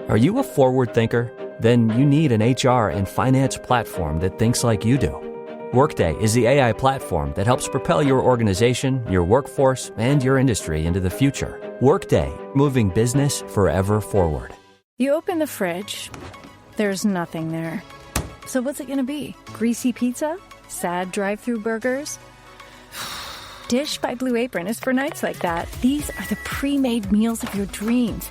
Are you a forward thinker? Then you need an HR and finance platform that thinks like you do. Workday is the AI platform that helps propel your organization, your workforce, and your industry into the future. Workday, moving business forever forward. You open the fridge, there's nothing there. So what's it going to be? Greasy pizza? Sad drive-thru burgers? Dish by Blue Apron is for nights like that. These are the pre-made meals of your dreams.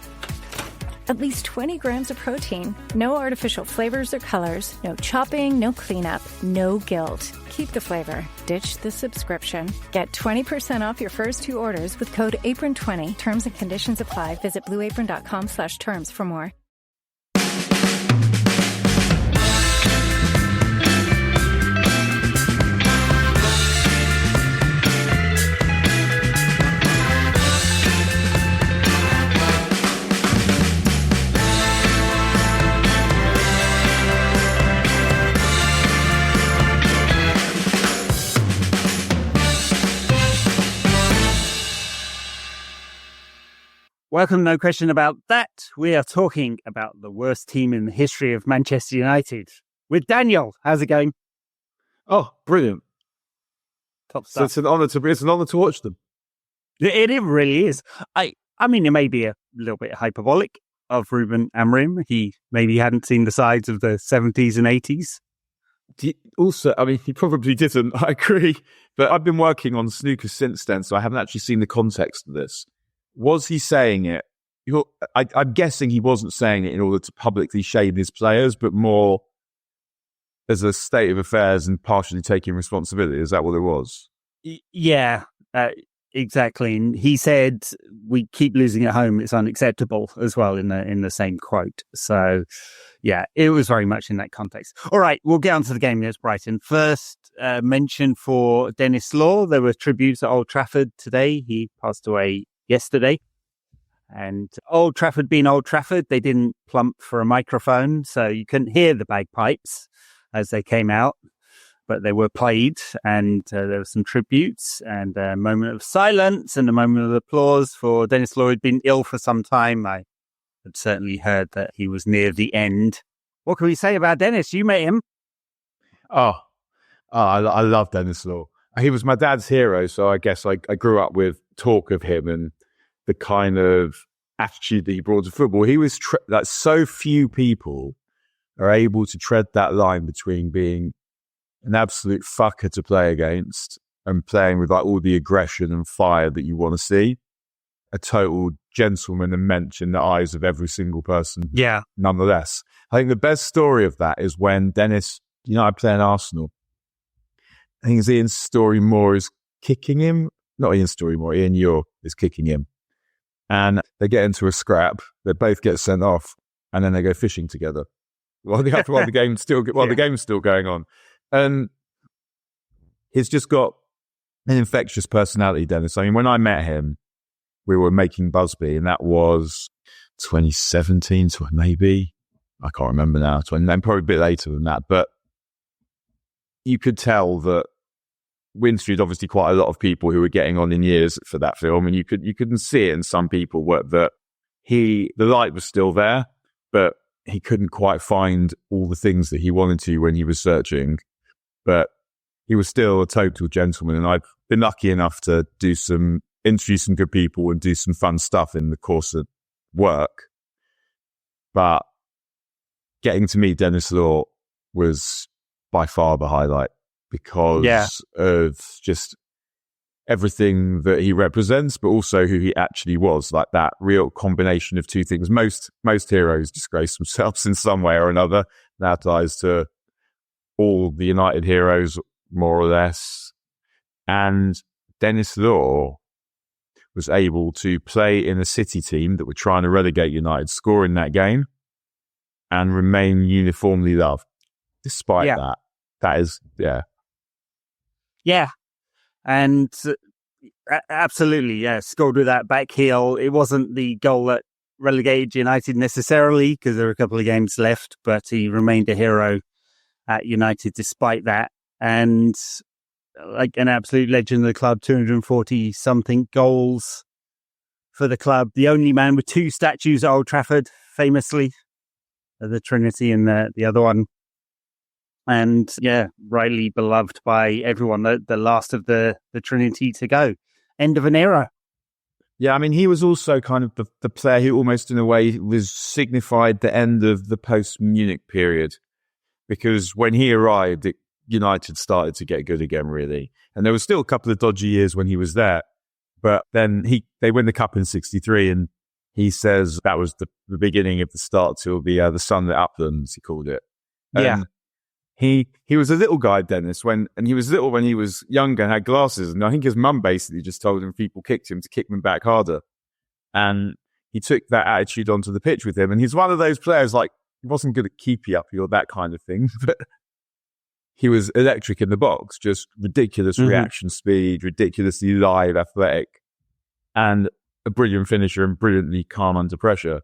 At least 20 grams of protein, no artificial flavors or colors, no chopping, no cleanup, no guilt. Keep the flavor. Ditch the subscription. Get 20% off your first 2 orders with code APRON20. Terms and conditions apply. Visit blueapron.com/terms for more. Welcome, no question about that. We are talking about the worst team in the history of Manchester United with Daniel. How's it going? Oh, brilliant! Top So stuff. it's an honour to watch them. It really is. I mean, it may be a little bit hyperbolic of Ruben Amorim. He maybe hadn't seen the sides of the 70s and 80s. Also, I mean, he probably didn't. I agree, but I've been working on snooker since then, so I haven't actually seen the context of this. Was he saying it? I'm guessing he wasn't saying it in order to publicly shame his players, but more as a state of affairs and partially taking responsibility. Is that what it was? Yeah, exactly. And he said, "We keep losing at home. It's unacceptable," as well in the same quote. So, yeah, it was very much in that context. All right, we'll get on to the game against Brighton. First mention for Dennis Law. There were tributes at Old Trafford today. He passed away yesterday. And Old Trafford being Old Trafford, they didn't plump for a microphone, so you couldn't hear the bagpipes as they came out, but they were played, and there were some tributes and a moment of silence and a moment of applause for Dennis Law, who'd been ill for some time. I had certainly heard that he was near the end. What can we say about Dennis? You met him. I love Dennis Law. He was my dad's hero, so I guess I grew up with talk of him and the kind of attitude that he brought to football. He was like so few people are able to tread that line between being an absolute fucker to play against and playing with like all the aggression and fire that you want to see. A total gentleman and mensch in the eyes of every single person. Yeah. Nonetheless, I think the best story of that is when Dennis, I play in Arsenal. I think it's Ian Storey-Moore is kicking him. Not Ian Storey-Moore, Ian York is kicking him. And they get into a scrap. They both get sent off, and then they go fishing together while the game's still going on. And he's just got an infectious personality, Dennis. I mean, when I met him, we were making Busby, and that was 2017, so maybe I can't remember now. And probably a bit later than that, but you could tell that we interviewed obviously quite a lot of people who were getting on in years for that film, and you couldn't see it in some people that the light was still there, but he couldn't quite find all the things that he wanted to when he was searching. But he was still a total gentleman, and I've been lucky enough to interview some good people and do some fun stuff in the course of work. But getting to meet Dennis Law was by far the highlight, because of just everything that he represents, but also who he actually was. Like that real combination of two things. Most heroes disgrace themselves in some way or another. That applies to all the United heroes, more or less. And Dennis Law was able to play in a City team that were trying to relegate United, score in that game, and remain uniformly loved. Despite that. That is, yeah. Yeah. And absolutely, scored with that back heel. It wasn't the goal that relegated United necessarily, because there were a couple of games left, but he remained a hero at United despite that. And like an absolute legend of the club, 240-something goals for the club. The only man with 2 statues at Old Trafford, famously. the Trinity and the other one. And yeah, rightly beloved by everyone. The last of the Trinity to go. End of an era. Yeah, I mean, he was also kind of the player who almost in a way was signified the end of the post-Munich period. Because when he arrived, United started to get good again, really. And there was still a couple of dodgy years when he was there. But then they win the cup in 63, and he says that was the beginning of the start to the sunlit uplands, he called it. Yeah. He was a little guy, Dennis, and he was little when he was younger and had glasses. And I think his mum basically just told him if people kicked him to kick them back harder. And he took that attitude onto the pitch with him. And he's one of those players, like, he wasn't good at keepy-uppy or that kind of thing, but he was electric in the box, just ridiculous reaction speed, ridiculously live, athletic, and a brilliant finisher and brilliantly calm under pressure.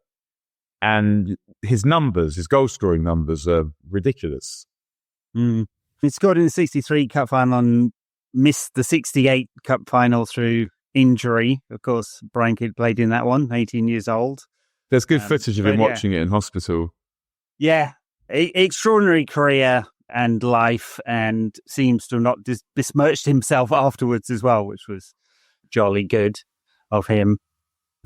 And his goal-scoring numbers are ridiculous. He scored in the 63 cup final and missed the 68 cup final through injury. Of course, Brian Kidd played in that one, 18 years old. There's good footage of him watching it in hospital. Yeah, extraordinary career and life, and seems to have not besmirched himself afterwards as well, which was jolly good of him.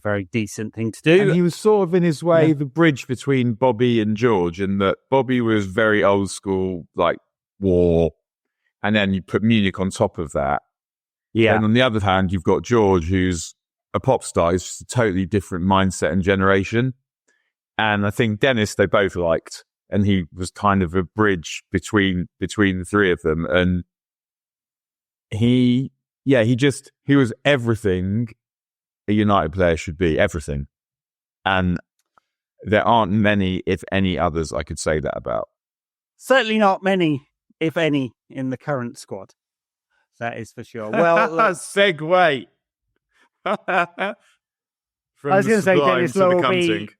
Very decent thing to do. And he was sort of, in his way, the bridge between Bobby and George, in that Bobby was very old school, like war, and then you put Munich on top of that. Yeah. And on the other hand, you've got George, who's a pop star. He's just a totally different mindset and generation. And I think Dennis, they both liked, and he was kind of a bridge between the three of them. And he was everything a United player should be, everything. And there aren't many, if any, others I could say that about. Certainly not many, if any, in the current squad. That is for sure. Well, segue. I was going to say Dennis Law will be...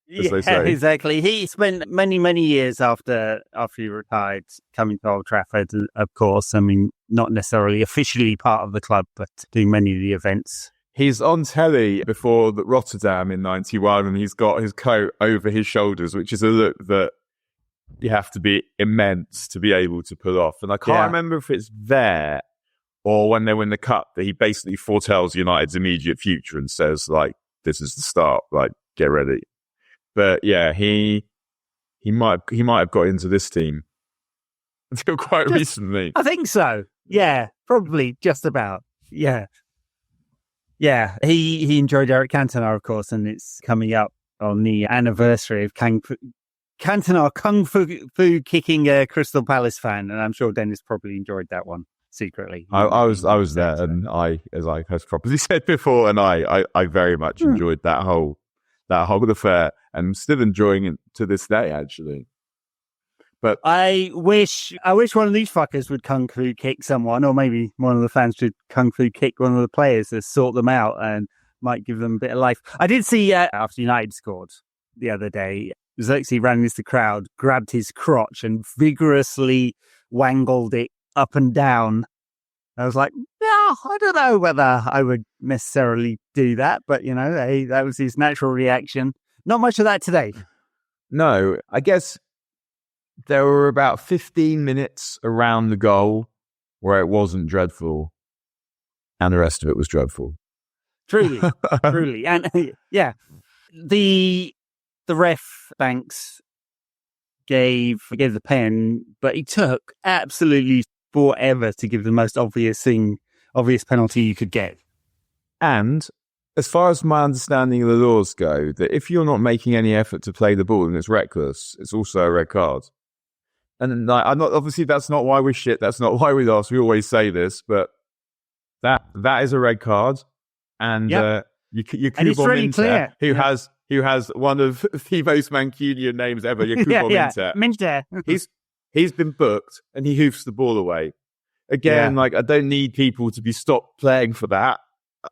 Yeah, exactly. He spent many, many years after he retired coming to Old Trafford, of course. I mean, not necessarily officially part of the club, but doing many of the events. He's on telly before Rotterdam in 91, and he's got his coat over his shoulders, which is a look that you have to be immense to be able to pull off. And I can't remember if it's there or when they win the cup that he basically foretells United's immediate future and says, like, this is the start, like, get ready. But yeah, he might have got into this team until quite recently. I think so. Yeah, probably just about. Yeah. Yeah, he enjoyed Eric Cantona, of course, and it's coming up on the anniversary of Cantona Kung Fu kicking a Crystal Palace fan, and I'm sure Dennis probably enjoyed that one secretly. I was there, and as I have probably said before, and I very much enjoyed that whole affair, and I'm still enjoying it to this day, actually. But I wish one of these fuckers would kung fu kick someone, or maybe one of the fans should kung fu kick one of the players to sort them out and might give them a bit of life. I did see after United scored the other day, Xerxes ran into the crowd, grabbed his crotch and vigorously wangled it up and down. I was like, yeah, I don't know whether I would necessarily do that, but that was his natural reaction. Not much of that today. No, I guess there were about 15 minutes around the goal where it wasn't dreadful, and the rest of it was dreadful. Truly. And yeah, the ref, Banks, gave the pen, but he took absolutely forever to give the most obvious penalty you could get. And as far as my understanding of the laws go, that if you're not making any effort to play the ball and it's reckless, it's also a red card. And I'm not, obviously that's not why we're shit. That's not why we lost. We always say this, but that is a red card. And you and it's really clear. Who has one of the most Mancunian names ever, Yakubo Minter. He's been booked and he hoofs the ball away. Again, I don't need people to be stopped playing for that.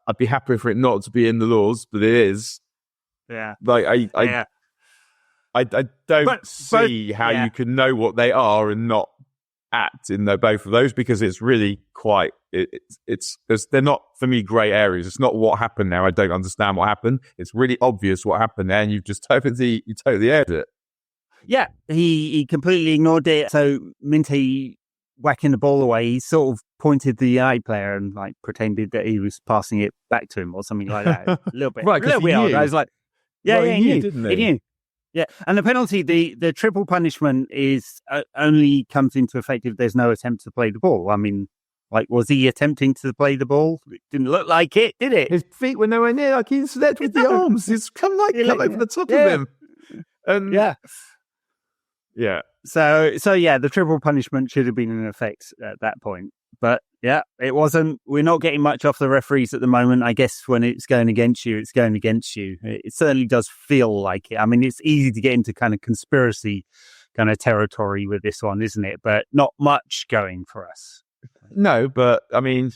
I'd be happy for it not to be in the laws, but it is. Yeah. I don't see how you can know what they are and not act in both of those, because it's really quite they're not, for me, grey areas. It's not what happened now. I don't understand what happened. It's really obvious what happened there, and you've just totally aired it. Yeah, he completely ignored it. So Minty whacking the ball away, he sort of pointed the eye player and like pretended that he was passing it back to him or something like that. A little bit, Right, 'cause a little he bit odd. knew. I was like, yeah, Well, yeah, he knew, didn't he? He knew. Yeah, and the penalty, the triple punishment is only comes into effect if there's no attempt to play the ball. I mean, like, was he attempting to play the ball? It didn't look like it, did it? His feet were nowhere near. Like he slept with the arms. He's come over the top of him. And yeah. So yeah, the triple punishment should have been in effect at that point. But yeah, it wasn't. We're not getting much off the referees at the moment. I guess when it's going against you, it's going against you. It certainly does feel like it. I mean, it's easy to get into kind of conspiracy kind of territory with this one, isn't it? But not much going for us. No, but I mean,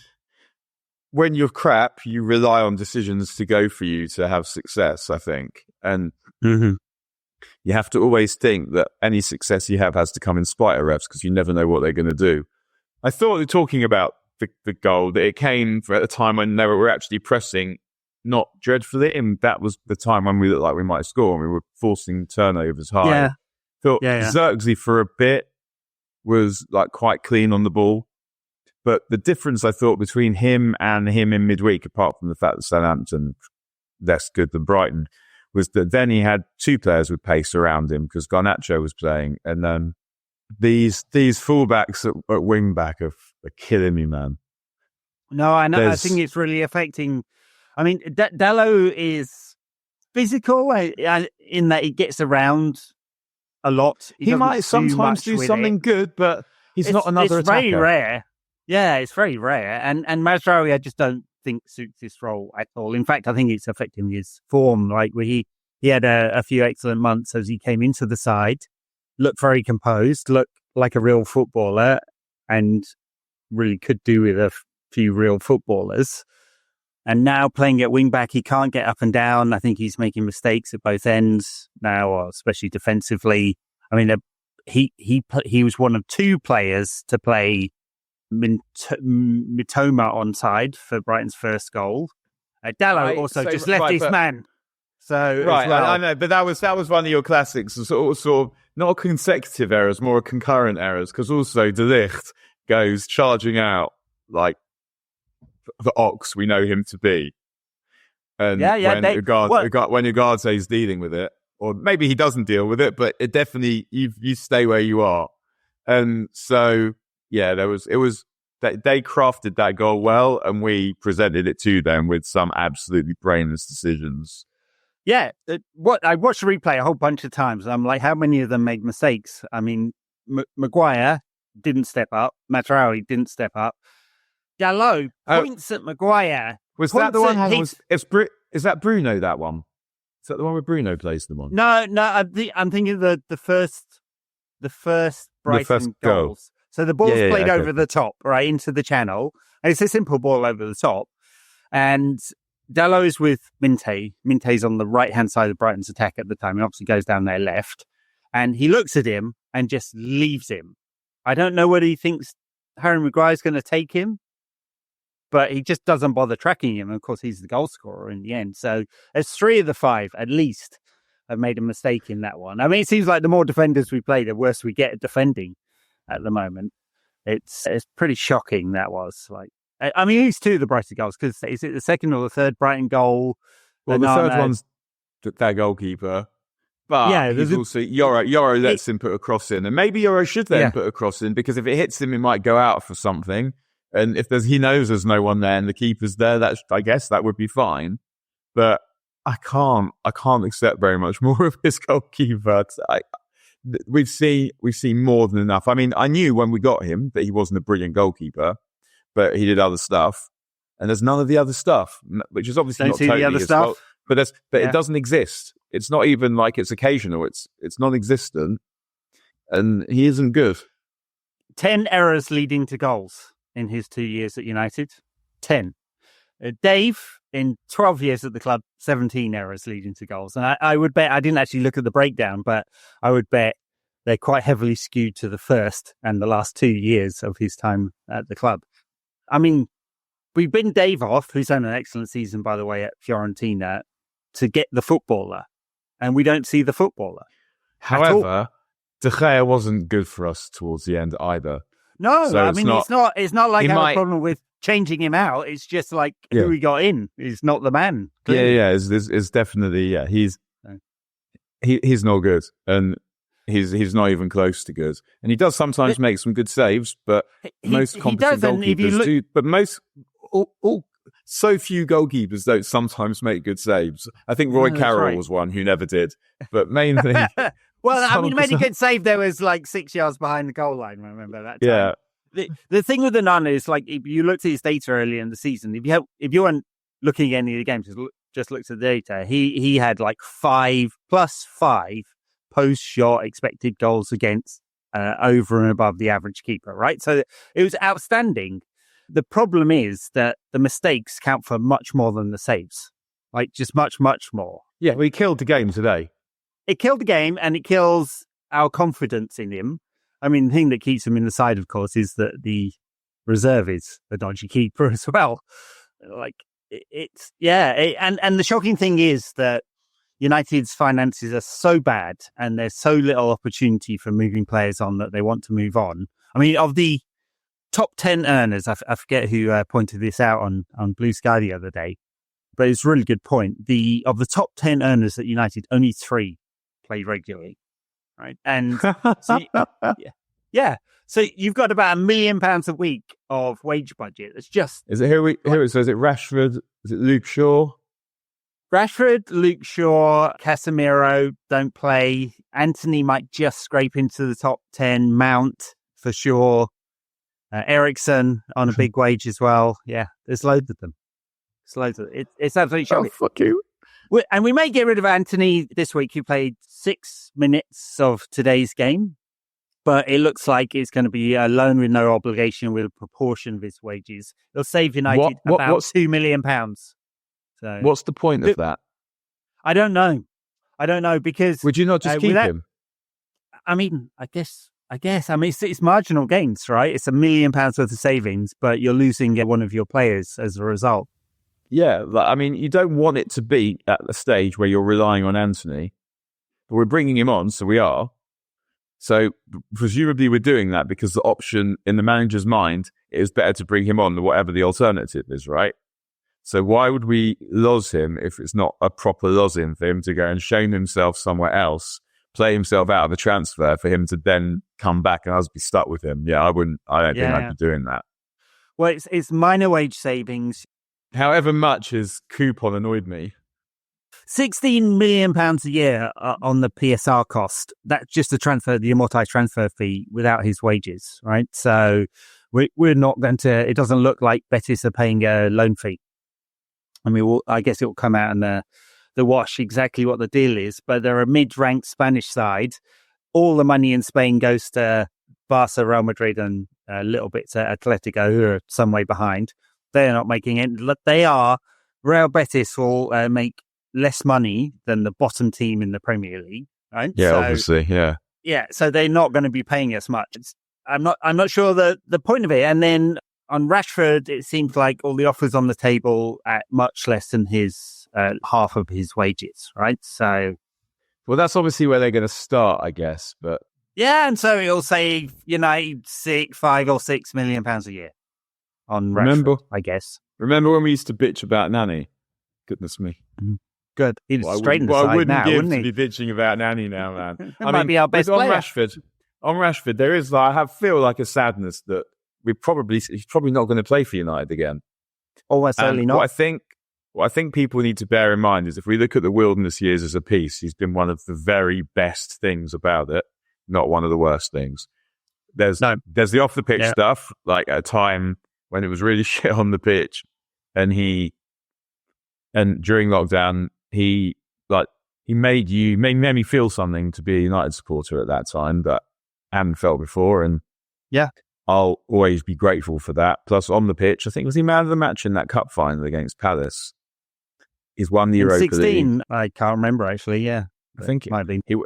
when you're crap, you rely on decisions to go for you to have success, I think. And you have to always think that any success you have has to come in spite of refs because you never know what they're going to do. I thought, talking about the goal, that it came at a time when they were actually pressing not dreadfully, and that was the time when we looked like we might score and we were forcing turnovers high. Yeah. Thought Xerxes for a bit was like quite clean on the ball. But the difference, I thought, between him and him in midweek, apart from the fact that Southampton less good than Brighton, was that then he had two players with pace around him because Garnacho was playing. And then these fullbacks at wing back are killing me, man. No, I know. I think it's really affecting. I mean, Dalot is physical in that he gets around a lot. He might sometimes do something good, but he's not another attacker. It's very rare. Yeah, it's very rare. And Mazraoui, I just don't think suits this role at all. In fact, I think it's affecting his form. Like where he had a few excellent months as he came into the side, looked very composed, looked like a real footballer, and really could do with a few real footballers. And now playing at wing back, he can't get up and down. I think he's making mistakes at both ends now, especially defensively. I mean, he was one of two players to play Mitoma onside for Brighton's first goal. Dalot also just left his man. So right, well. I know, but that was one of your classics. Sort of not consecutive errors, more concurrent errors. Because also De Ligt goes charging out like the ox we know him to be, and when Ugarte is dealing with it, or maybe he doesn't deal with it, but it definitely you stay where you are, and so. Yeah, it was that they crafted that goal well, and we presented it to them with some absolutely brainless decisions. Yeah, I watched the replay a whole bunch of times. I'm like, how many of them made mistakes? I mean, Maguire didn't step up. Mazraoui didn't step up. Dalot points at Maguire. Was that the one? Is that Bruno? That one? Is that the one where Bruno plays them on? No. I'm thinking of the first Brighton goals. So the ball's played over the top, right, into the channel. And it's a simple ball over the top. And Dalot's with Minte. Minte's on the right-hand side of Brighton's attack at the time. He obviously goes down their left. And he looks at him and just leaves him. I don't know whether he thinks Harry Maguire's going to take him, but he just doesn't bother tracking him. And of course, he's the goal scorer in the end. So there's 3 of the 5, at least, have made a mistake in that one. I mean, it seems like the more defenders we play, the worse we get at defending. At the moment, it's pretty shocking. That was like, I mean, who's 2 of the Brighton goals? Because is it the second or the third Brighton goal? Well, the third one's their goalkeeper, but he's also Yoro lets him put a cross in, and maybe Yoro should let him put a cross in because if it hits him, it might go out for something. And if he knows there's no one there and the keeper's there, I guess that would be fine. But I can't accept very much more of his goalkeeper. We've seen more than enough. I mean, I knew when we got him that he wasn't a brilliant goalkeeper, but he did other stuff, and there's none of the other stuff, which is obviously not totally his fault. But it doesn't exist. It's not even like it's occasional. It's non-existent, and he isn't good. 10 errors leading to goals in his 2 years at United. 10. Dave, in 12 years at the club, 17 errors leading to goals. And I would bet, I didn't actually look at the breakdown, but I would bet they're quite heavily skewed to the first and the last 2 years of his time at the club. I mean, we've been Dave off, who's had an excellent season, by the way, at Fiorentina, to get the footballer. And we don't see the footballer. However, De Gea wasn't good for us towards the end either. No, So I mean, it's not like I have a problem with changing him out. It's just like who he got in is not the man. Clearly. Yeah. It's definitely, he's not good. And he's not even close to good. And he does sometimes make some good saves, but most competent goalkeepers do. But so few goalkeepers don't sometimes make good saves. I think Roy Carroll was one who never did. But mainly... Well, I mean, made a good save. There was like 6 yards behind the goal line. I remember that time. Yeah. The thing with Onana is, like, if you looked at his data earlier in the season, if you weren't looking at any of the games, just looked at the data, he had like 5 post-shot expected goals against over and above the average keeper, right? So it was outstanding. The problem is that the mistakes count for much more than the saves, like just much, much more. Yeah, we killed the game today. It killed the game, and it kills our confidence in him. I mean, the thing that keeps him in the side, of course, is that the reserve is a dodgy keeper as well. Like, and the shocking thing is that United's finances are so bad, and there's so little opportunity for moving players on that they want to move on. I mean, of the top 10 earners, I forget who pointed this out on Blue Sky the other day, but it's a really good point. Of the top 10 earners at United, only 3 play regularly, right? And so so you've got about £1 million a week of wage budget. It's just here it says it Rashford, is it Luke Shaw? Rashford, Luke Shaw, Casemiro don't play. Anthony might just scrape into the top 10. Mount for sure. Ericsson on a big wage as well. Yeah, there's loads of them. It's absolutely shocking. Oh, fuck you. And we may get rid of Anthony this week, who played 6 minutes of today's game. But it looks like it's going to be a loan with no obligation with a proportion of his wages. It'll save United about £2 million. So, what's the point of that? I don't know because... Would you not just keep him? I mean, I guess. I mean, it's marginal gains, right? It's £1 million worth of savings, but you're losing one of your players as a result. Yeah, I mean, you don't want it to be at the stage where you're relying on Anthony, but we're bringing him on, so we are. So presumably we're doing that because the option in the manager's mind is better to bring him on than whatever the alternative is, right? So why would we lose him if it's not a proper losing for him to go and shame himself somewhere else, play himself out of the transfer for him to then come back and us be stuck with him? Yeah, I don't think I'd be doing that. Well, it's minor wage savings. However much his coupon annoyed me. £16 million a year on the PSR cost. That's just the amortized transfer fee without his wages, right? So we're not going to, it doesn't look like Betis are paying a loan fee. I mean, I guess it will come out in the wash exactly what the deal is, but they're a mid-ranked Spanish side. All the money in Spain goes to Barca, Real Madrid, and a little bit to Atletico, who are some way behind. They're not making it. Real Betis will make less money than the bottom team in the Premier League, right? Yeah, obviously, yeah. Yeah, so they're not going to be paying as much. I'm not sure the point of it. And then on Rashford, it seems like all the offers on the table at much less than his half of his wages, right? So, well, that's obviously where they're going to start, I guess. But yeah, and so it'll save United £5 or £6 million a year on Rashford, I guess. Remember when we used to bitch about Nani? Goodness me. Mm-hmm. Good. He'd straighten the side now, wouldn't he? To be bitching about Nani now, man. I might be our best player. On Rashford, there is I feel like a sadness that he's probably not going to play for United again. Almost certainly not. What I think people need to bear in mind is if we look at the wilderness years as a piece, he's been one of the very best things about it, not one of the worst things. There's the off the pitch stuff, like at a time when it was really shit on the pitch, and during lockdown he made me feel something to be a United supporter at that time that I hadn't felt before, and I'll always be grateful for that. Plus, on the pitch, I think was he man of the match in that cup final against Palace. He's won the Europa 16, League. I can't remember actually. Yeah, I think it might be. He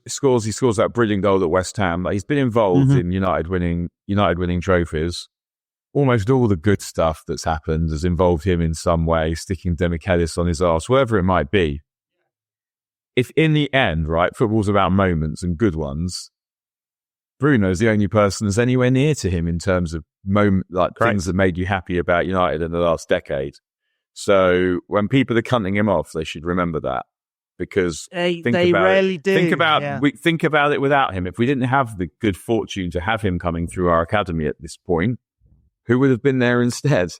scores that brilliant goal at West Ham. He's been involved in United winning trophies. Almost all the good stuff that's happened has involved him in some way, sticking Demichelis on his arse, whatever it might be. if in the end, right, football's about moments and good ones, Bruno's the only person that's anywhere near to him in terms of things that made you happy about United in the last decade. So when people are cutting him off, they should remember that, because they rarely do. Think about it without him. If we didn't have the good fortune to have him coming through our academy at this point, who would have been there instead?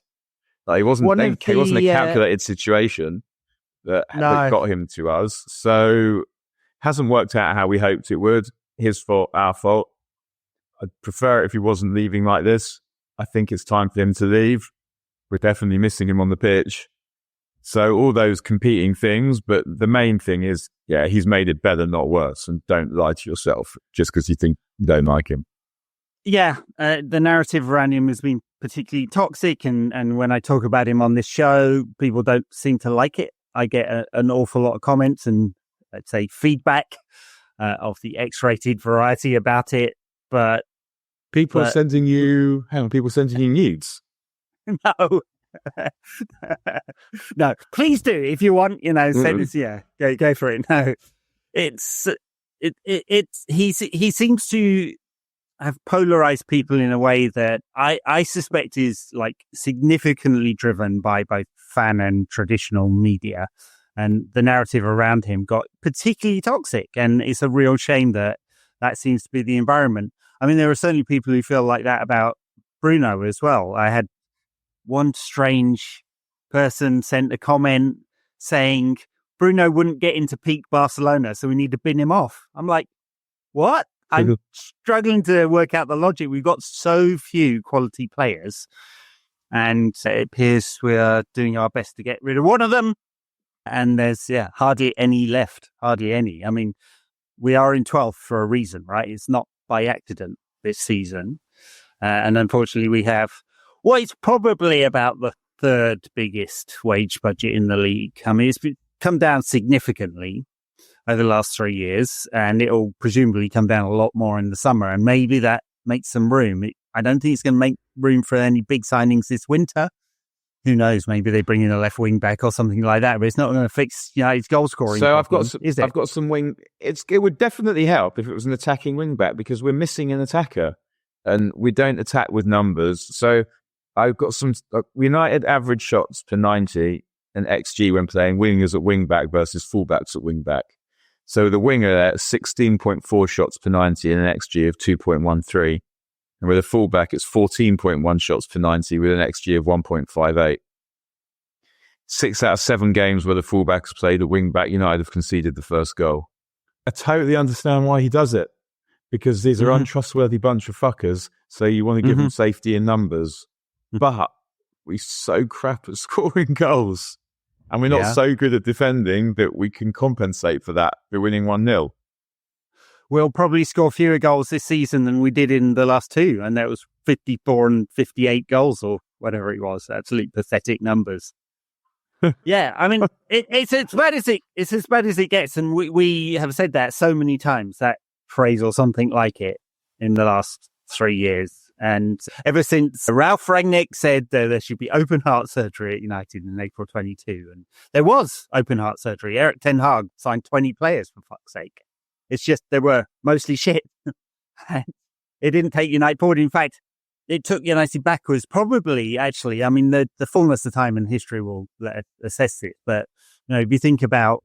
Like, it wasn't a calculated situation that got him to us. So hasn't worked out how we hoped it would. His fault, our fault. I'd prefer it if he wasn't leaving like this. I think it's time for him to leave. We're definitely missing him on the pitch. So all those competing things, but the main thing is, he's made it better, not worse. And don't lie to yourself just because you think you don't like him. Yeah, the narrative around him has been particularly toxic. And when I talk about him on this show, people don't seem to like it. I get an awful lot of comments and, let's say, feedback of the X-rated variety about it. But people are sending you nudes. No. No, please do if you want, send us, go for it. No, he seems to have polarized people in a way that I suspect is like significantly driven by both fan and traditional media, and the narrative around him got particularly toxic, and it's a real shame that seems to be the environment. I mean, there are certainly people who feel like that about Bruno as well. I had one strange person sent a comment saying Bruno wouldn't get into peak Barcelona, so we need to bin him off. I'm like, what? I'm struggling to work out the logic. We've got so few quality players, and it appears we are doing our best to get rid of one of them. And there's hardly any left. Hardly any. I mean, we are in 12th for a reason, right? It's not by accident this season. And unfortunately, we have it's probably about the third biggest wage budget in the league. I mean, it's come down significantly over the last 3 years, and it'll presumably come down a lot more in the summer. And maybe that makes some room. I don't think it's going to make room for any big signings this winter. Who knows? Maybe they bring in a left wing back or something like that, but it's not going to fix his goal scoring. So problem, I've got some wing. It would definitely help if it was an attacking wing back, because we're missing an attacker, and we don't attack with numbers. So I've got some United average shots per 90 and XG when playing wingers at wing back versus fullbacks at wing back. So the winger there, 16.4 shots per 90 and an XG of 2.13. And with a fullback, it's 14.1 shots per 90 with an XG of 1.58. 6 out of 7 games where the fullback has played a wing back, United have conceded the first goal. I totally understand why he does it, because these are untrustworthy bunch of fuckers. So you want to give them safety in numbers. But we're so crap at scoring goals. And we're not so good at defending that we can compensate for that. We're winning 1-0. We'll probably score fewer goals this season than we did in the last 2. And that was 54 and 58 goals or whatever it was. Absolutely pathetic numbers. I mean, it's as bad as it gets. And we have said that so many times, that phrase or something like it, in the last 3 years. And ever since Ralph Rangnick said there should be open heart surgery at United in April 22, and there was open heart surgery. Erik ten Hag signed 20 players, for fuck's sake. It's just they were mostly shit. It didn't take United forward. In fact, it took United backwards, probably, actually. I mean, the fullness of time and history will assess it. But, if you think about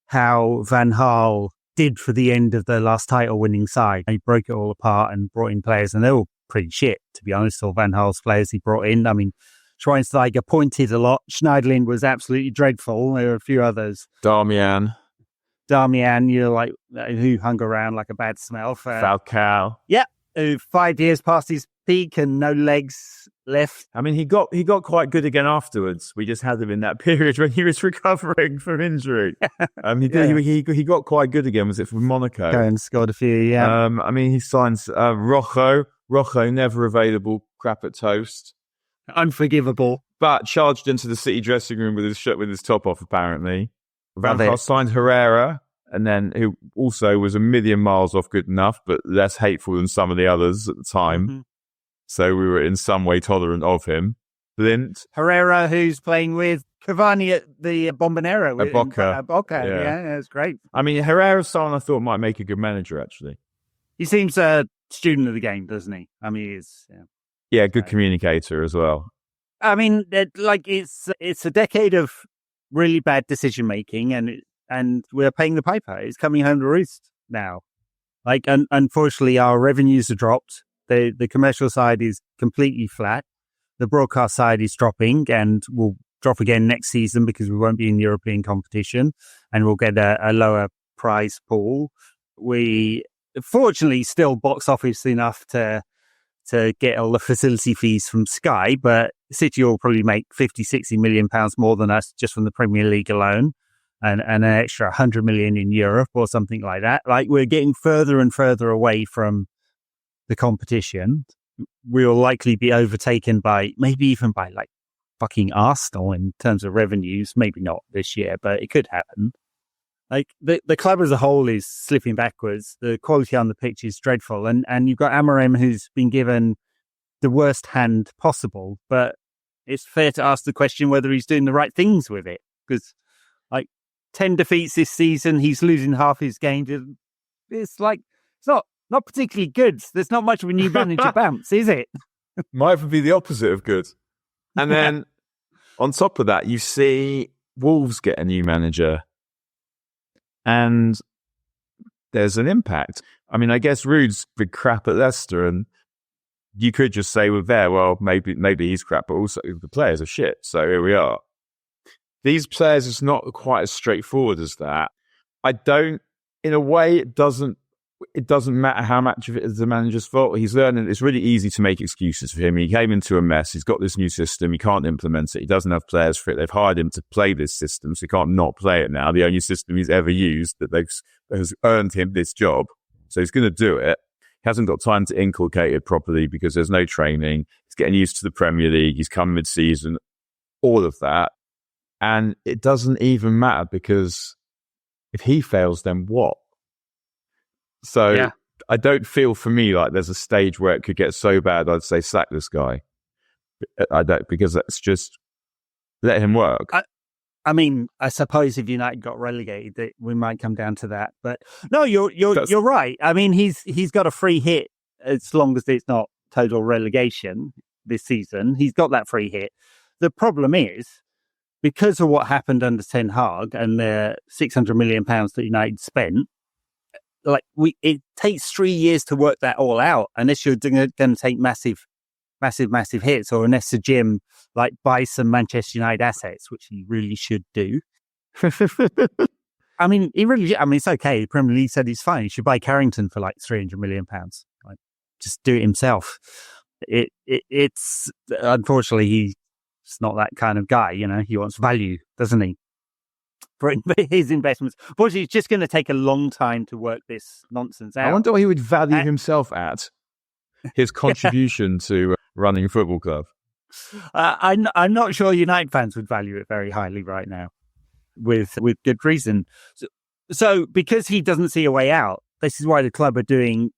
how Van Gaal did for the end of the last title-winning side, he broke it all apart and brought in players, and they were pretty shit, to be honest. All Van Gaal's players he brought in. I mean, Schweinsteiger pointed a lot. Schneiderlin was absolutely dreadful. There were a few others. Darmian, who hung around like a bad smell. Falcao. Yeah, 5 years past his peak and no legs left. I mean, he got quite good again afterwards. We just had him in that period when he was recovering from injury. He got quite good again. Was it from Monaco? And scored a few, yeah. I mean, he signs Rojo, never available, crap at toast. Unforgivable. But charged into the City dressing room with his top off, apparently. Van Gaal signed Herrera, and then who also was a million miles off good enough, but less hateful than some of the others at the time. Mm-hmm. So we were in some way tolerant of him. Blint. Herrera, who's playing with Cavani at the Bombonera. At Boca. Boca, Yeah. that's great. I mean, Herrera's someone I thought might make a good manager, actually. He seems a student of the game, doesn't he? I mean, he is. Yeah, good communicator as well. I mean, it's a decade of really bad decision making, and we're paying the piper. It's coming home to roost now. Unfortunately, our revenues are dropped. The commercial side is completely flat. The broadcast side is dropping and will drop again next season because we won't be in European competition, and we'll get a lower prize pool. We fortunately still box office enough to get all the facility fees from Sky, but City will probably make 50-60 million pounds more than us just from the Premier League alone, and an extra 100 million in Europe or something like that. Like, we're getting further and further away from the competition. We'll likely be overtaken maybe even by like fucking Arsenal in terms of revenues. Maybe not this year, but it could happen. Like, the club as a whole is slipping backwards. The quality on the pitch is dreadful. And you've got Amorim, who's been given the worst hand possible. But it's fair to ask the question whether he's doing the right things with it. Because, 10 defeats this season, he's losing half his games. It's not particularly good. There's not much of a new manager bounce, is it? Might even be the opposite of good. And then on top of that, you see Wolves get a new manager. And there's an impact. I mean, I guess Rude's been crap at Leicester, and you could just say maybe he's crap, but also the players are shit. So here we are. These players, it's not quite as straightforward as that. In a way, it doesn't matter how much of it is the manager's fault. He's learning. It's really easy to make excuses for him. He came into a mess. He's got this new system. He can't implement it. He doesn't have players for it. They've hired him to play this system, so he can't not play it now. The only system he's ever used that has earned him this job. So he's going to do it. He hasn't got time to inculcate it properly because there's no training. He's getting used to the Premier League. He's come mid-season. All of that. And it doesn't even matter because if he fails, then what? So yeah. I don't feel for me like there's a stage where it could get so bad I'd say sack this guy. I don't, because that's just let him work. I mean, I suppose if United got relegated, we might come down to that. But no, you're right. I mean, he's got a free hit as long as it's not total relegation this season. He's got that free hit. The problem is, because of what happened under Ten Hag and the £600 million that United spent, it takes 3 years to work that all out, unless you're going to take massive hits, or unless the Jim buy some Manchester United assets, which he really should do. I mean, it's okay. The Premier League said he's fine. He should buy Carrington for £300 million. Just do it himself. It's unfortunately he's not that kind of guy. He wants value, doesn't he? For his investments. Unfortunately, it's just going to take a long time to work this nonsense out. I wonder what he would value himself at. His contribution to running a football club. I'm not sure United fans would value it very highly right now, with good reason. So because he doesn't see a way out, this is why the club are doing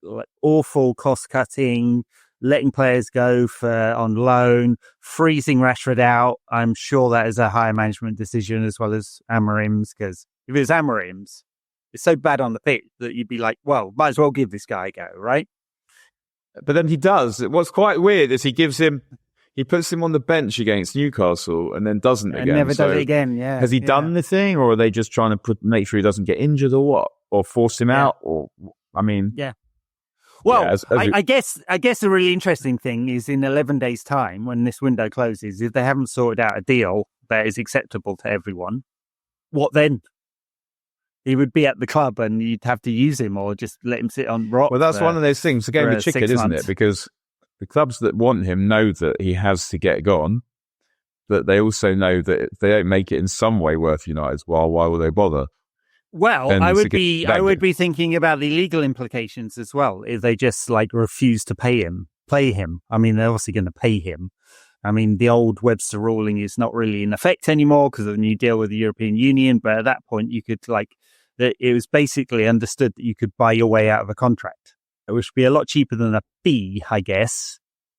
awful cost cutting, letting players go on loan, freezing Rashford out. I'm sure that is a higher management decision as well as Amorim's, because if it was Amorim's, it's so bad on the pitch that you'd be like, well, might as well give this guy a go, right? But then he does. What's quite weird is he puts him on the bench against Newcastle and then doesn't again. Never does it again, yeah. Has he done the thing, or are they just trying to make sure he doesn't get injured, or what? Or force him out? Or, I mean... Yeah. Well, I guess the really interesting thing is in 11 days' time, when this window closes, if they haven't sorted out a deal that is acceptable to everyone, what then? He would be at the club and you'd have to use him or just let him sit on rock. Well, that's one of those things. The game of chicken, isn't it? Because the clubs that want him know that he has to get gone, but they also know that if they don't make it in some way worth United's while, why will they bother? Well, I would be thinking about the legal implications as well if they just refuse to pay him. I mean, they're obviously going to pay him. I mean, the old Webster ruling is not really in effect anymore because of the new deal with the European Union. But at that point, you could it was basically understood that you could buy your way out of a contract, which would be a lot cheaper than a fee, I guess.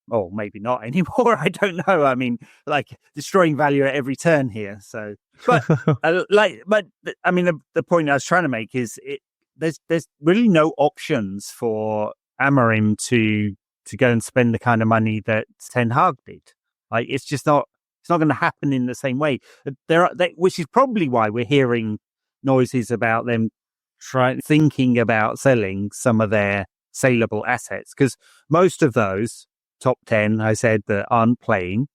or maybe not anymore. I don't know. I mean, like destroying value at every turn here. So, but the point I was trying to make is there's really no options for Amorim to go and spend the kind of money that Ten Hag did. Like it's just not. It's not going to happen in the same way. Which is probably why we're hearing noises about them thinking about selling some of their saleable assets, because most of those top 10, I said, that aren't playing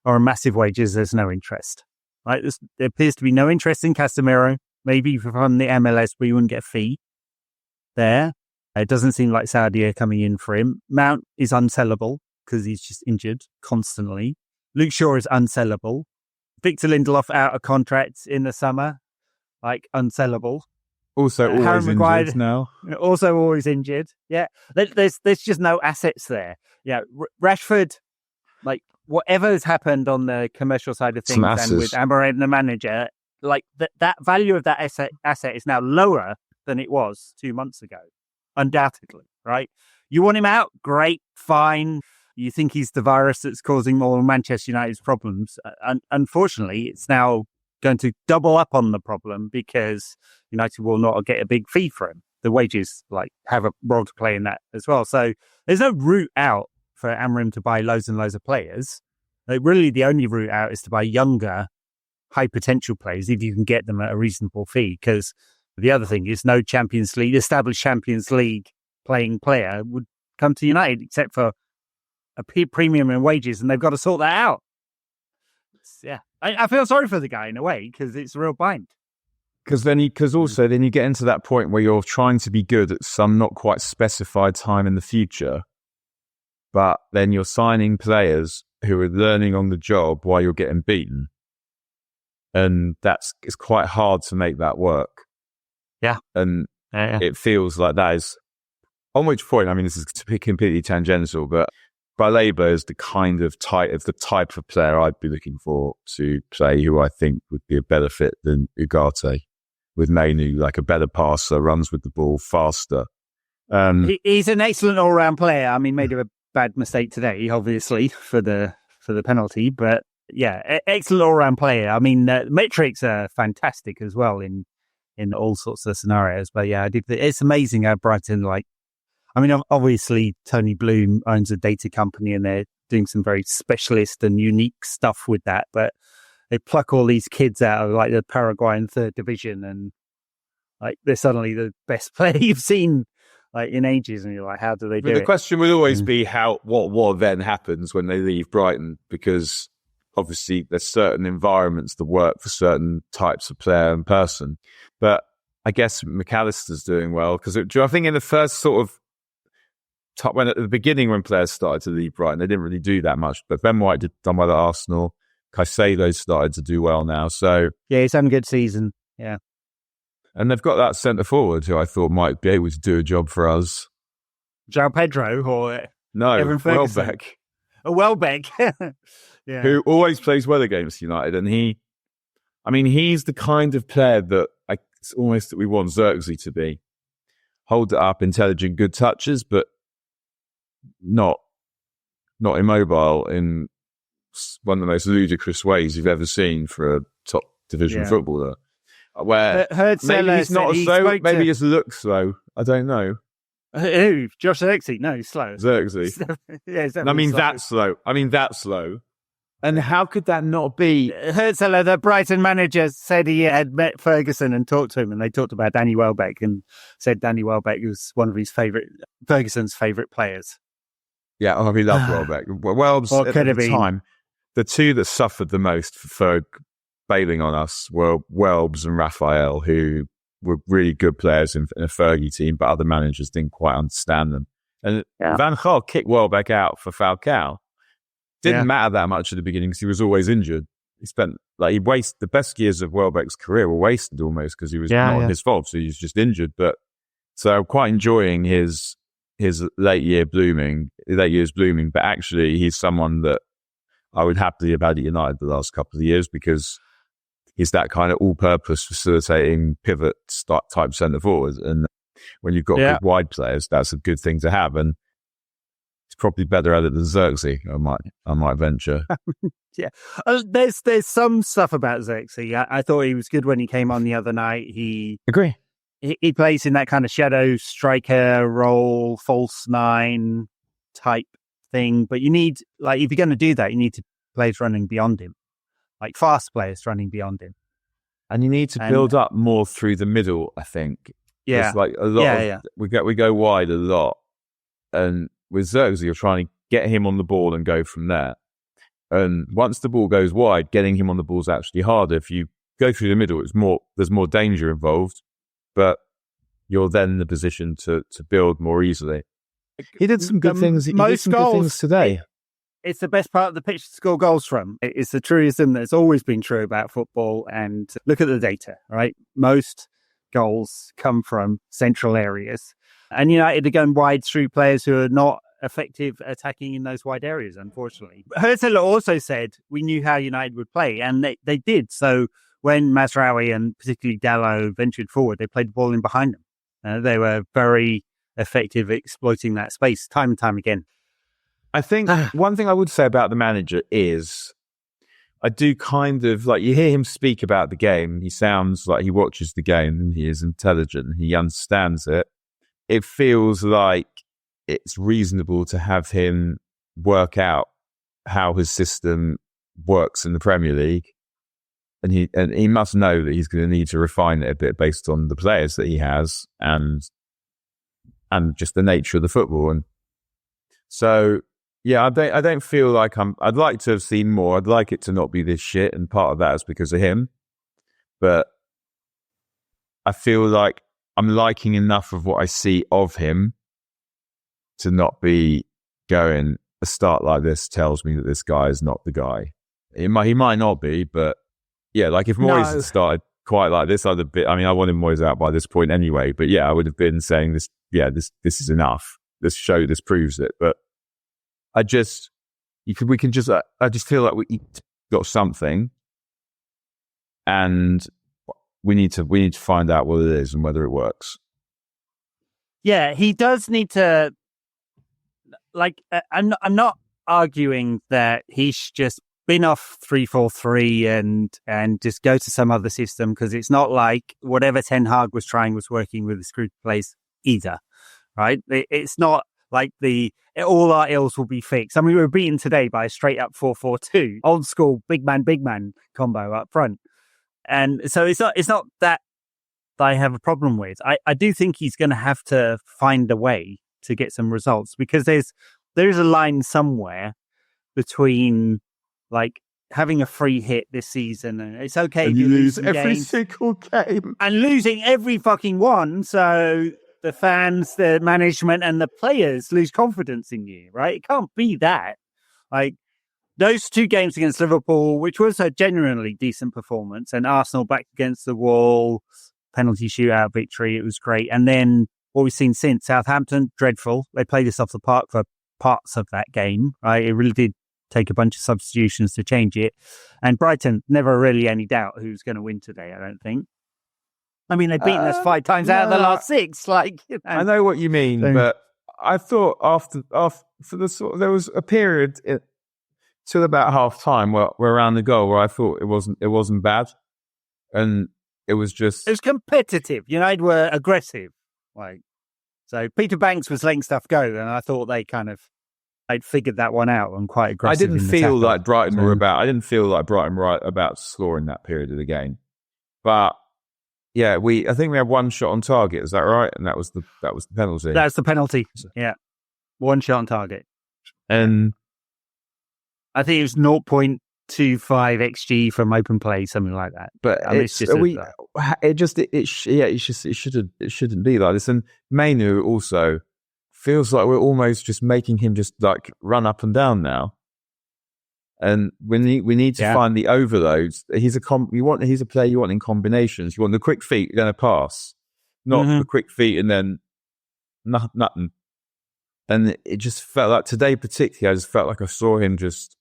are on massive wages. There's no interest. Right? There appears to be no interest in Casemiro. Maybe from the MLS, we wouldn't get a fee there. It doesn't seem like Saudi are coming in for him. Mount is unsellable because he's just injured constantly. Luke Shaw is unsellable. Victor Lindelof out of contract in the summer, like unsellable. Also always injured now. Also always injured. Yeah, there's just no assets there. Yeah, Rashford, like whatever has happened on the commercial side of things, and with Amorim the manager, like that value of that asset is now lower than it was 2 months ago, undoubtedly. Right? You want him out? Great, fine. You think he's the virus that's causing more Manchester United's problems. Unfortunately, it's now going to double up on the problem because United will not get a big fee for him. The wages have a role to play in that as well. So there's no route out for Amorim to buy loads and loads of players. Really, the only route out is to buy younger, high potential players if you can get them at a reasonable fee. Because the other thing is no established Champions League playing player would come to United except for a premium in wages, and they've got to sort that out. Yeah, I feel sorry for the guy in a way because it's a real bind. Because then you get into that point where you're trying to be good at some not quite specified time in the future, but then you're signing players who are learning on the job while you're getting beaten, and it's quite hard to make that work. Yeah, and it feels like that is on which point. I mean, this is completely tangential, but Baleba is the type of player I'd be looking for to play, who I think would be a better fit than Ugarte, with Mainu, like a better passer, runs with the ball faster. He's an excellent all-round player. I mean, made a bad mistake today, obviously, for the penalty, but yeah, excellent all-round player. I mean, metrics are fantastic as well in all sorts of scenarios. But yeah, it's amazing how Brighton obviously, Tony Bloom owns a data company and they're doing some very specialist and unique stuff with that. But they pluck all these kids out of the Paraguayan third division and they're suddenly the best player you've seen in ages. And you're like, how do they do it? The question will always be what then happens when they leave Brighton, because obviously there's certain environments that work for certain types of player and person. But I guess McAllister's doing well because I think in the first sort of when at the beginning when players started to leave Brighton, they didn't really do that much. But Ben White done well at Arsenal. Caicedo started to do well now. So yeah, he's having a good season. Yeah, and they've got that centre forward who I thought might be able to do a job for us. João Pedro or Evan Ferguson? Welbeck. Welbeck, yeah, who always plays well against United, and he's the kind of player that it's almost that we want Xerxes to be. Hold it up, intelligent, good touches, but not immobile in one of the most ludicrous ways you've ever seen for a top division footballer. Where maybe he's not slow, maybe he just looks slow. I don't know. Who? Josh Xerxes? No, he's slow. Xerxes. Yeah, that's slow. That's slow. And how could that not be? Hertzler, the Brighton manager, said he had met Ferguson and talked to him, and they talked about Danny Welbeck and said Danny Welbeck was one of Ferguson's favourite players. Yeah, he loved Welbeck. Welbs at the time, the two that suffered the most for Ferg bailing on us were Welbs and Raphael, who were really good players in a Fergie team, but other managers didn't quite understand them. And Van Gaal kicked Welbeck out for Falcao. Didn't matter that much at the beginning because he was always injured. He wasted the best years of Welbeck's career were wasted almost because he was not his fault, so he was just injured. But so I'm quite enjoying his late years blooming. But actually, he's someone that I would happily have had at United the last couple of years because he's that kind of all-purpose facilitating pivot type centre forward. And when you've got good wide players, that's a good thing to have. And He's probably better at it than Xerxes. I might venture. Yeah, there's some stuff about Xerxes. I thought he was good when he came on the other night. Agree. He plays in that kind of shadow striker role, false nine type thing. But you need, like, if you're going to do that, you need to players running beyond him, like fast players running beyond him. And you need to build up more through the middle, I think. Yeah. It's like a lot we go wide a lot. And with Xerxes, you're trying to get him on the ball and go from there. And once the ball goes wide, getting him on the ball is actually harder. If you go through the middle, there's more danger involved, but you're then in the position to build more easily. He did some good things. Most goals today. It's the best part of the pitch to score goals from. It's the truism that's always been true about football. And look at the data, right? Most goals come from central areas. And United are going wide through players who are not effective attacking in those wide areas, unfortunately. Herzl also said we knew how United would play, and they did. So when Mazraoui and particularly Dalot ventured forward, they played the ball in behind them. They were very effective at exploiting that space time and time again. I think one thing I would say about the manager is I do kind of, like, you hear him speak about the game. He sounds like he watches the game. He is intelligent. He understands it. It feels like it's reasonable to have him work out how his system works in the Premier League. And he must know that he's going to need to refine it a bit based on the players that he has and just the nature of the football. And so, yeah, I don't feel like I'd like to have seen more. I'd like it to not be this shit. And part of that is because of him. But I feel like I'm liking enough of what I see of him to not be going, a start like this tells me that this guy is not the guy. He might not be, but yeah, like if Moyes had started quite like this, I wanted Moyes out by this point anyway, but yeah, I would have been saying this is enough. This proves it. But I just feel like we got something and we need to find out what it is and whether it works. Yeah, he does need to, like, I'm not arguing that he's just been off 3-4-3 and just go to some other system, because it's not like whatever Ten Hag was trying was working with the screwed plays either, right? It's not like all our ills will be fixed. I mean, we were beaten today by a straight up 4-4-2, old school big man combo up front. And so it's not that I have a problem with. I do think he's going to have to find a way to get some results, because there's a line somewhere between, like, having a free hit this season, and it's okay if you lose every single game and losing every fucking one. So the fans, the management, and the players lose confidence in you, right? It can't be that. Like, those two games against Liverpool, which was a genuinely decent performance, and Arsenal back against the wall, penalty shootout victory, it was great. And then what we've seen since, Southampton, dreadful. They played us off the park for parts of that game, right? It really did take a bunch of substitutions to change it. And Brighton, never really any doubt who's going to win today, I don't think. I mean, they've beaten us 5 times out of the last 6. Like, I know what you mean, but I thought after there was a period till about half time where around the goal where I thought it wasn't bad, and it was competitive. United were aggressive, like, so Peter Banks was letting stuff go, and I thought they'd figued that one out and quite aggressive. I didn't feel like Brighton were about scoring that period of the game, but yeah, I think we had one shot on target. Is that right? And that was the penalty. That's the penalty. Yeah, one shot on target, and I think it was 0.25 XG from open play, something like that. But it shouldn't be like this. And Mainu also feels like we're almost just making him just like run up and down now. And we need to find the overloads. He's a player you want in combinations. You want the quick feet, you're going to pass, not the quick feet and then nothing. And it just felt like today, particularly, I just felt like I saw him just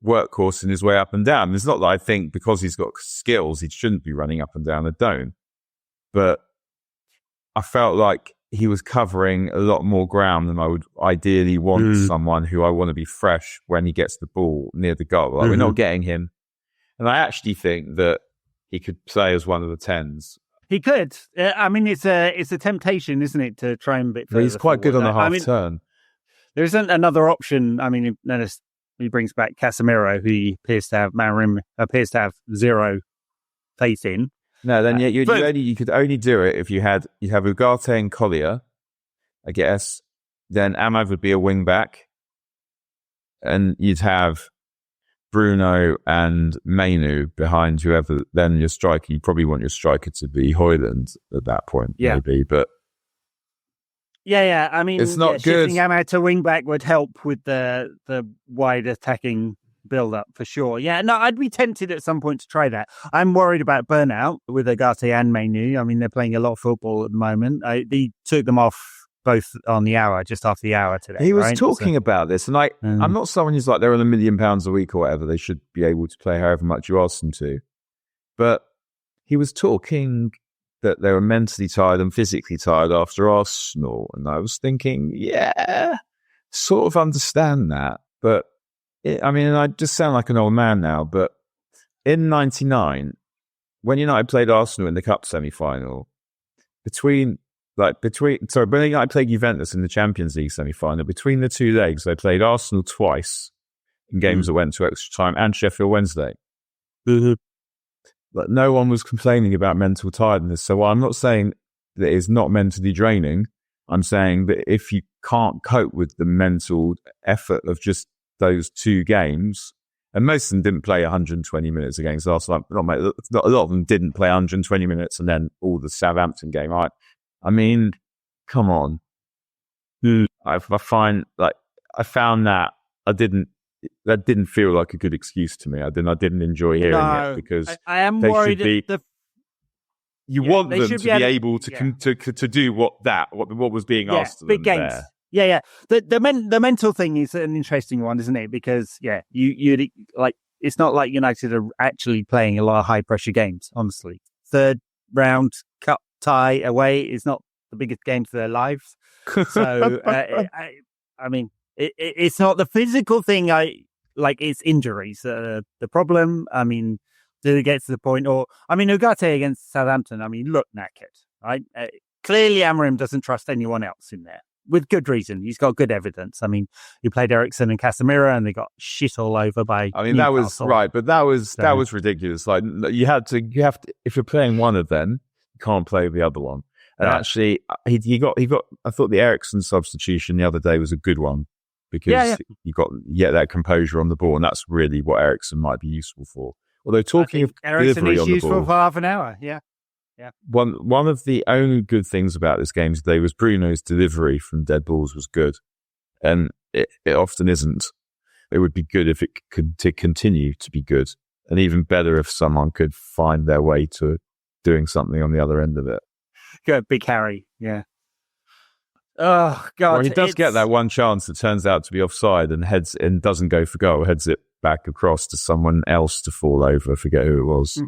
workhorse in his way up and down. And it's not that I think because he's got skills he shouldn't be running up and down. I don't. But I felt like he was covering a lot more ground than I would ideally want someone who I want to be fresh when he gets the ball near the goal. Like, we're not getting him. And I actually think that he could play as one of the 10s. He could. I mean, it's a temptation, isn't it, to try and bit further. He's quite good on the half turn. There isn't another option. I mean, notice he brings back Casemiro, who he appears to have zero faith in. No, then you could only do it if you'd have Ugarte and Collier, I guess. Then Ahmad would be a wing back, and you'd have Bruno and Mainu behind whoever. Then your striker, you probably want your striker to be Højlund at that point, maybe. But I mean, it's not good. Shifting Ahmad to wing back would help with the wide attacking build-up for sure. Yeah, no, I'd be tempted at some point to try that. I'm worried about burnout with Ugarte and Mainu. I mean, they're playing a lot of football at the moment. They took them off both on the hour, just after the hour today. He was talking about this, and I'm not someone who's like, they're on £1 million a week or whatever. They should be able to play however much you ask them to. But he was talking that they were mentally tired and physically tired after Arsenal. And I was thinking, yeah, sort of understand that. But I just sound like an old man now, but in 99, when United played Arsenal in the Cup semi-final, when United played Juventus in the Champions League semi-final, between the two legs, they played Arsenal twice in games that went to extra time and Sheffield Wednesday. But no one was complaining about mental tiredness. So I'm not saying that it's not mentally draining. I'm saying that if you can't cope with the mental effort of just those two games, and most of them didn't play 120 minutes against Arsenal. A lot of them didn't play 120 minutes, and then all the Southampton game. I mean, come on. I found that that didn't feel like a good excuse to me. I didn't enjoy hearing it because I am worried you want them to be able to do what was being asked of them. Big games. There. Yeah. The mental thing is an interesting one, isn't it? Because you like, it's not like United are actually playing a lot of high pressure games. Honestly, third round cup tie away is not the biggest games of their lives. So I mean, it's not the physical thing. It's injuries. The problem. I mean, did it get to the point? Ugarte against Southampton. I mean, look knackered. Right? Clearly, Amorim doesn't trust anyone else in there. With good reason. He's got good evidence. I mean, he played Eriksen and Casemiro and they got shit all over by Newcastle. That was right, but that was ridiculous. Like, you have to, if you're playing one of them, you can't play the other one. And actually, he got, I thought the Eriksen substitution the other day was a good one because you got that composure on the ball, and that's really what Eriksen might be useful for. Although talking of Eriksen delivery is on the useful ball, for half an hour. Yeah. One of the only good things about this game today was Bruno's delivery from dead balls was good, and it often isn't. It would be good if it could continue to be good, and even better if someone could find their way to doing something on the other end of it. Good, big Harry, yeah. Oh God! Well, he does get that one chance that turns out to be offside and doesn't go for goal, heads it back across to someone else to fall over. I forget who it was.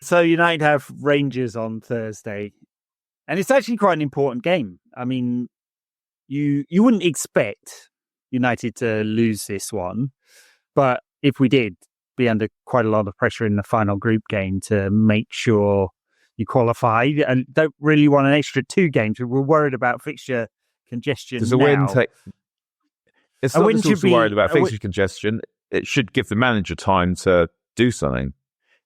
So United have Rangers on Thursday, and it's actually quite an important game. I mean, you wouldn't expect United to lose this one, but if we did, be under quite a lot of pressure in the final group game to make sure you qualify, and don't really want an extra 2 games. We're worried about fixture congestion. Does a win take? It's not just also worried about fixture congestion. It should give the manager time to do something.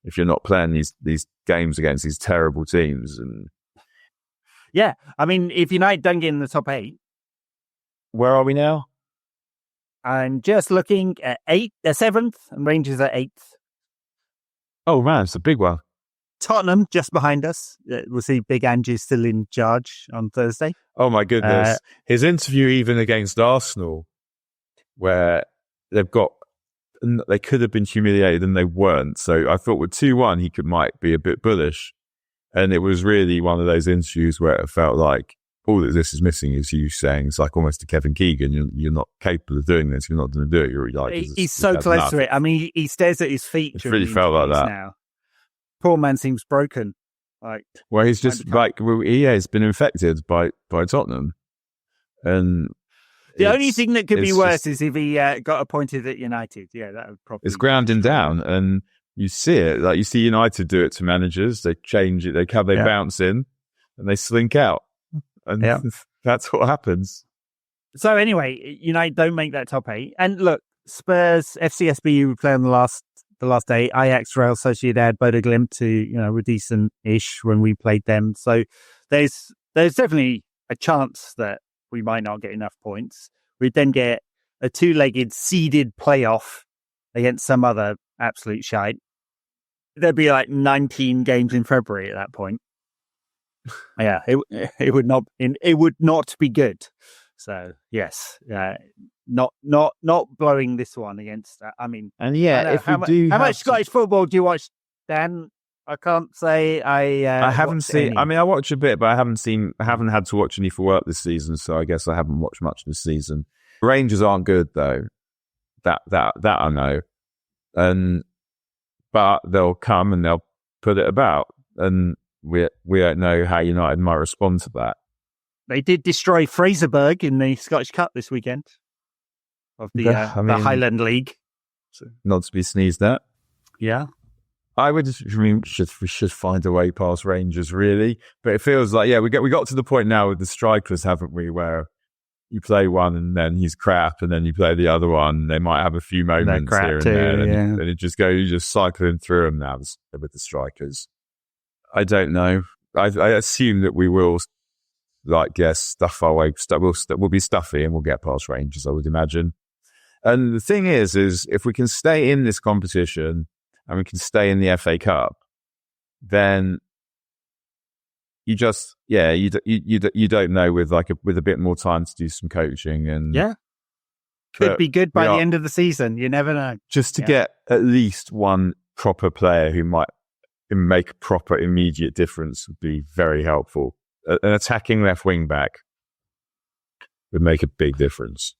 If you're not playing these games against these terrible teams, and I mean, if United don't get in the top 8, where are we now? I'm just looking at 7th, and Rangers are 8th. Oh man, it's a big one. Tottenham just behind us. We'll see. Big Angie still in charge on Thursday. Oh my goodness! His interview even against Arsenal, where they could have been humiliated and they weren't. So I thought with 2-1, he might be a bit bullish. And it was really one of those interviews where it felt like all that this is missing is you saying it's like almost to Kevin Keegan, you're not capable of doing this. You're not going to do it. You're like, he's so close to it. I mean, he stares at his feet. It really felt like that. Now. Poor man seems broken. Well, he's just he's been infected by Tottenham, and the only thing that could be worse is if he got appointed at United. Yeah, that would probably. It's ground him down, and you see it. Like you see United do it to managers. They change it. They bounce in, and they slink out, and that's what happens. So anyway, United don't make that top 8, and look, Spurs, FCSB were playing the last day. Ajax, Real Sociedad, Bodo Glimt were decent-ish when we played them. So there's definitely a chance that we might not get enough points. We'd then get a 2-legged seeded playoff against some other absolute shite. There'd be like 19 games in February at that point. Yeah, it would not be good. So yes, not blowing this one against. I mean, and if how much Scottish football do you watch, Dan? I can't say I haven't seen. Any. I mean, I watch a bit, but I haven't had to watch any for work this season, so I guess I haven't watched much this season. Rangers aren't good though. That I know, but they'll come and they'll put it about, and we don't know how United might respond to that. They did destroy Fraserburgh in the Scottish Cup this weekend of the Highland League. So not to be sneezed at. Yeah. We should find a way past Rangers, really. But it feels like, we got to the point now with the strikers, haven't we, where you play one and then he's crap, and then you play the other one. They might have a few moments here and there. And it just goes, you're just cycling through them now with the strikers. I don't know. I assume that we will, stuff our way. We'll be stuffy and we'll get past Rangers, I would imagine. And the thing is if we can stay in this competition and we can stay in the FA Cup, then you just, you don't know with a bit more time to do some coaching and could be good by the end of the season. You never know. Just to get at least one proper player who might make a proper immediate difference would be very helpful. An attacking left wing back would make a big difference.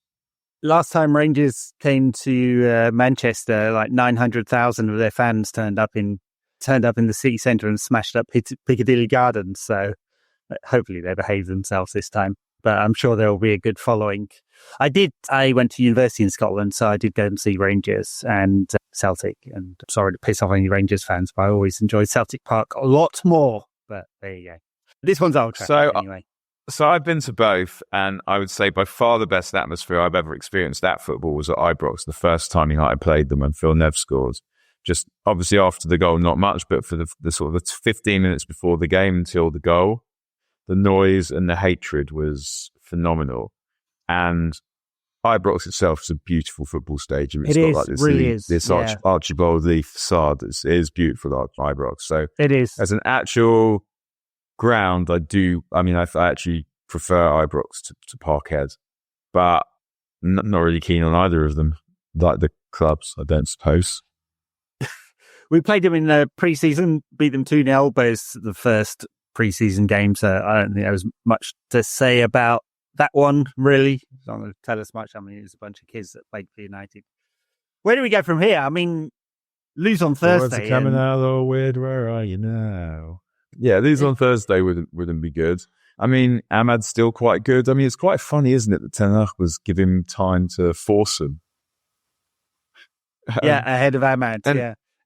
Last time Rangers came to Manchester, like 900,000 of their fans turned up in the city centre and smashed up Piccadilly Gardens. So hopefully they behave themselves this time. But I'm sure there will be a good following. I went to university in Scotland, so I did go and see Rangers and Celtic. And I'm sorry to piss off any Rangers fans, but I always enjoyed Celtic Park a lot more. But there you go. This one's Old Trafford anyway. So I've been to both, and I would say by far the best atmosphere I've ever experienced at football was at Ibrox, the first time United played them when Phil Nev scored. Just obviously after the goal, not much, but for the sort of the 15 minutes before the game until the goal, the noise and the hatred was phenomenal. And Ibrox itself is a beautiful football stadium. It's got this Archibald Leaf facade. It is beautiful, Ibrox. So it is. As an actual ground, I actually prefer Ibrox to Parkhead, but not really keen on either of them. Like the clubs, I don't suppose. We played them in the pre-season, beat them 2-0, but it's the first pre-season game, so I don't think there was much to say about that one, really. It's not going to tell us much. I mean, it's a bunch of kids that played for United. Where do we go from here? I mean, lose on Thursday. Words are coming out all weird. Where are you now? Yeah, lose on Thursday wouldn't be good. I mean, Ahmad's still quite good. I mean, it's quite funny, isn't it, that Ten Hag was giving him time to force him. Ahead of Ahmad,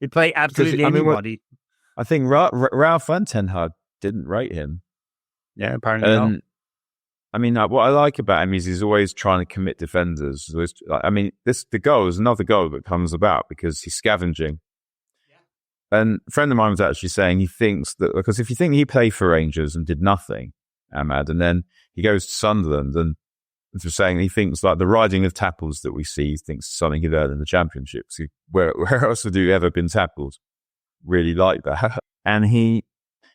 He'd play absolutely anybody. I think Ralph and Ten Hag didn't rate him. Yeah, apparently not. I mean, what I like about him is he's always trying to commit defenders. The goal is another goal that comes about because he's scavenging. Yeah. And a friend of mine was actually saying he thinks that, because if you think he played for Rangers and did nothing, Ahmad, and then he goes to Sunderland and for saying he thinks like the riding of tackles that we see, he thinks something he learned in the Championship. So where else have you ever been tackled? Really like that. And he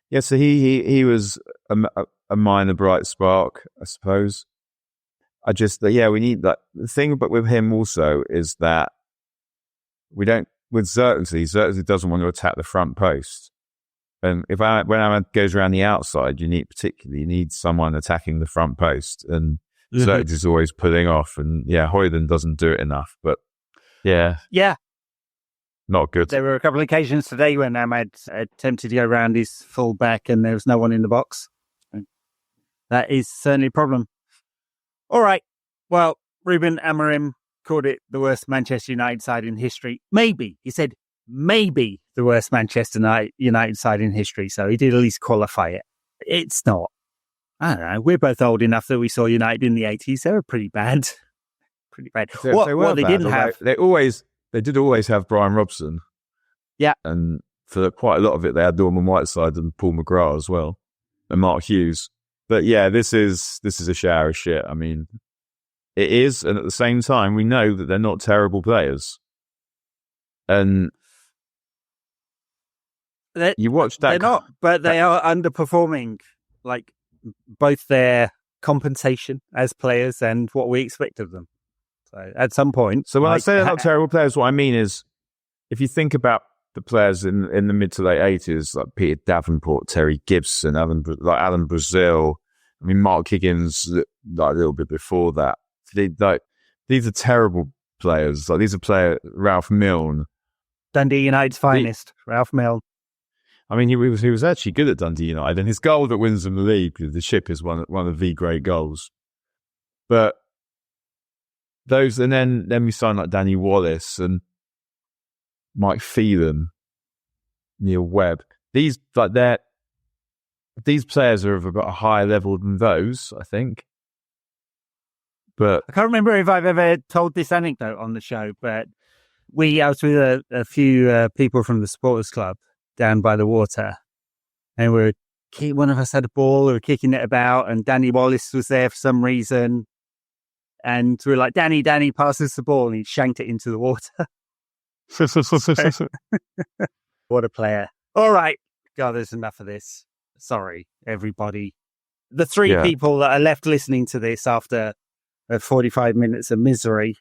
was a minor bright spark, I suppose. We need that. The thing but with him also is that we don't, with Xerxes doesn't want to attack the front post. And when Ahmad goes around the outside, you need someone attacking the front post, and Zerk is always pulling off. And Højlund doesn't do it enough. But yeah, not good. There were a couple of occasions today when Ahmad attempted to go around his full back, and there was no one in the box. That is certainly a problem. All right. Well, Ruben Amorim called it the worst Manchester United side in history. Maybe. He said maybe the worst Manchester United side in history. So he did at least qualify it. It's not. I don't know. We're both old enough that we saw United in the 80s. They were pretty bad. Pretty bad. What they didn't have. They did always have Brian Robson. Yeah. And for quite a lot of it, they had Norman Whiteside and Paul McGrath as well. And Mark Hughes. But yeah, this is a shower of shit. I mean, it is. And at the same time, we know that they're not terrible players. And you watch that. They're not, but they are underperforming, like both their compensation as players and what we expect of them. So at some point. So when I say they're not terrible players, what I mean is, if you think about the players in the mid to late 80s, like Peter Davenport, Terry Gibson, Alan Brazil, I mean, Mark Higgins, like a little bit before that. These are terrible players. Like, these are Ralph Milne. Dundee United's finest, Ralph Milne. I mean, he was actually good at Dundee United, and his goal that wins them the league, the ship, is one of the great goals. But those, and then we sign like Danny Wallace and Mike Phelan, Neil Webb. These players are of a higher level than those, I think. But I can't remember if I've ever told this anecdote on the show, but I was with a few people from the supporters club down by the water, and one of us had a ball, we were kicking it about, and Danny Wallace was there for some reason, and we were like, Danny, pass us the ball, and he shanked it into the water. What a player. All right. God, there's enough of this. Sorry, everybody. The three people that are left listening to this after 45 minutes of misery.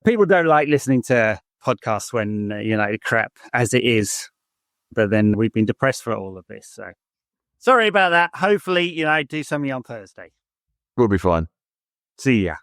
People don't like listening to podcasts when United crap, as it is. But then we've been depressed for all of this. So sorry about that. Hopefully, do something on Thursday. We'll be fine. See ya.